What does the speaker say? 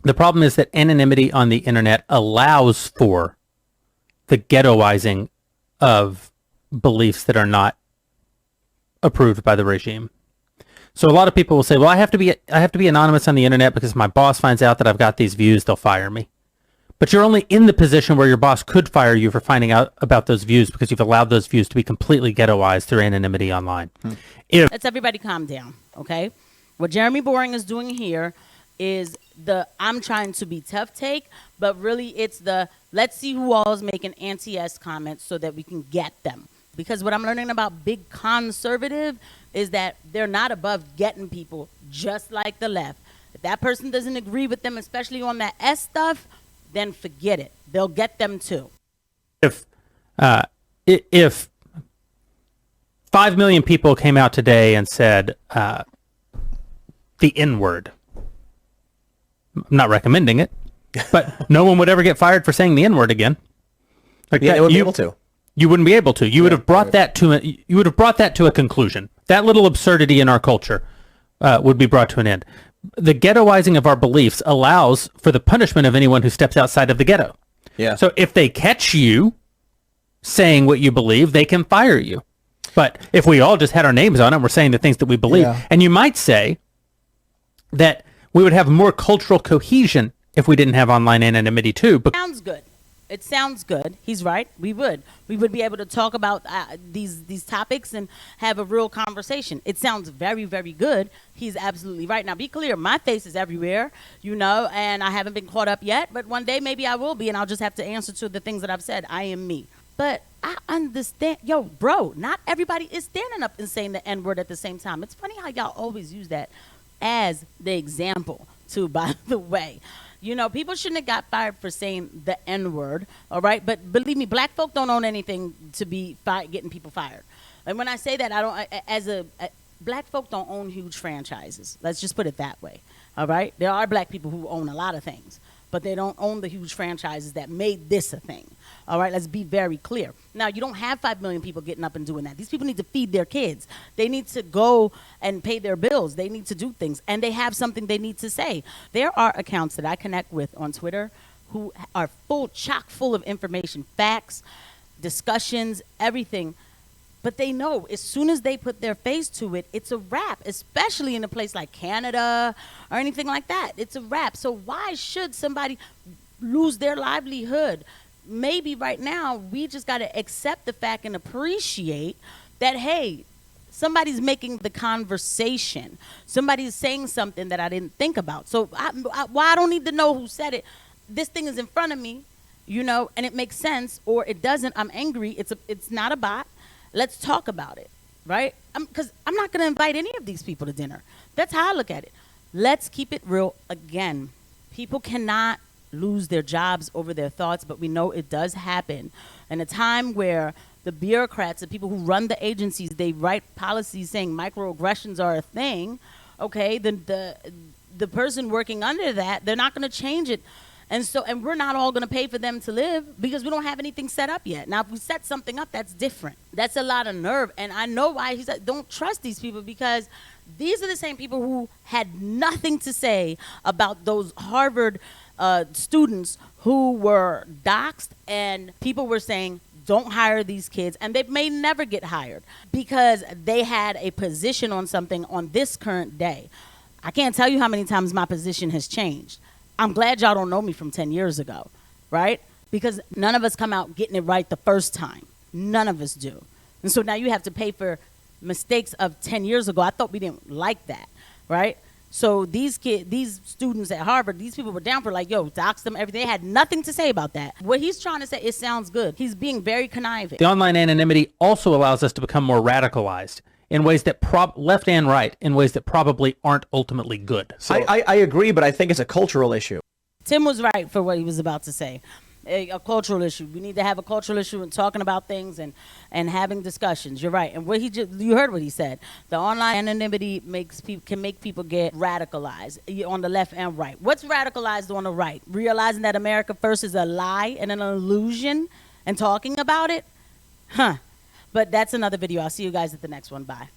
The problem is that anonymity on the internet allows for the ghettoizing of beliefs that are not approved by the regime. So a lot of people will say, well, I have to be anonymous on the internet because if my boss finds out that I've got these views, they'll fire me. But you're only in the position where your boss could fire you for finding out about those views because you've allowed those views to be completely ghettoized through anonymity online. Let's everybody calm down, okay? What Jeremy Boring is doing here is I'm trying to be tough take, but really it's let's see who all is making anti-S comments so that we can get them. Because what I'm learning about big conservative is that they're not above getting people just like the left. If that person doesn't agree with them, especially on that S stuff, then forget it. They'll get them too. If 5 million people came out today and said the N-word, I'm not recommending it, but no one would ever get fired for saying the N-word again. Like yeah, they wouldn't be able to. You wouldn't be able to. You would have brought that to a conclusion. That little absurdity in our culture would be brought to an end. The ghettoizing of our beliefs allows for the punishment of anyone who steps outside of the ghetto. Yeah. So if they catch you saying what you believe, they can fire you. But if we all just had our names on it, and we're saying the things that we believe, and you might say that we would have more cultural cohesion if we didn't have online anonymity too. But sounds good. It sounds good. He's right. We would be able to talk about these topics and have a real conversation. It sounds very, very good. He's absolutely right. Now, be clear. My face is everywhere, and I haven't been caught up yet. But one day maybe I will be, and I'll just have to answer to the things that I've said. I am me. But I understand. Yo, bro, not everybody is standing up and saying the N-word at the same time. It's funny how y'all always use that as the example, too, by the way. People shouldn't have got fired for saying the N-word, all right? But believe me, black folk don't own anything to be getting people fired. And when I say that, black folk don't own huge franchises. Let's just put it that way, all right? There are black people who own a lot of things, but they don't own the huge franchises that made this a thing, all right? Let's be very clear. Now, you don't have 5 million people getting up and doing that. These people need to feed their kids. They need to go and pay their bills. They need to do things, and they have something they need to say. There are accounts that I connect with on Twitter who are chock full of information, facts, discussions, everything. But they know as soon as they put their face to it, it's a wrap, especially in a place like Canada or anything like that. It's a wrap. So why should somebody lose their livelihood? Maybe right now we just got to accept the fact and appreciate that, hey, somebody's making the conversation. Somebody's saying something that I didn't think about. So I don't need to know who said it. This thing is in front of me, and it makes sense, or it doesn't. I'm angry. It's not a bot. Let's talk about it, right? Because I'm not going to invite any of these people to dinner. That's how I look at it. Let's keep it real again. People cannot lose their jobs over their thoughts, but we know it does happen. In a time where the bureaucrats, the people who run the agencies, they write policies saying microaggressions are a thing, okay, the person working under that, they're not going to change it. And we're not all going to pay for them to live because we don't have anything set up yet. Now, if we set something up, that's different. That's a lot of nerve. And I know why he said don't trust these people, because these are the same people who had nothing to say about those Harvard students who were doxxed, and people were saying, don't hire these kids, and they may never get hired because they had a position on something on this current day. I can't tell you how many times my position has changed. I'm glad y'all don't know me from 10 years ago, right? Because none of us come out getting it right the first time. None of us do. And so now you have to pay for mistakes of 10 years ago. I thought we didn't like that, right? So these students at Harvard, these people were down for dox them, everything. They had nothing to say about that. What he's trying to say, it sounds good. He's being very conniving. The online anonymity also allows us to become more radicalized in ways that left and right, in ways that probably aren't ultimately good. So I agree, but I think it's a cultural issue. Tim was right for what he was about to say. A cultural issue. We need to have a cultural issue in talking about things and having discussions. You're right. And you heard what he said. The online anonymity can make people get radicalized on the left and right. What's radicalized on the right? Realizing that America First is a lie and an illusion and talking about it? But that's another video. I'll see you guys at the next one. Bye.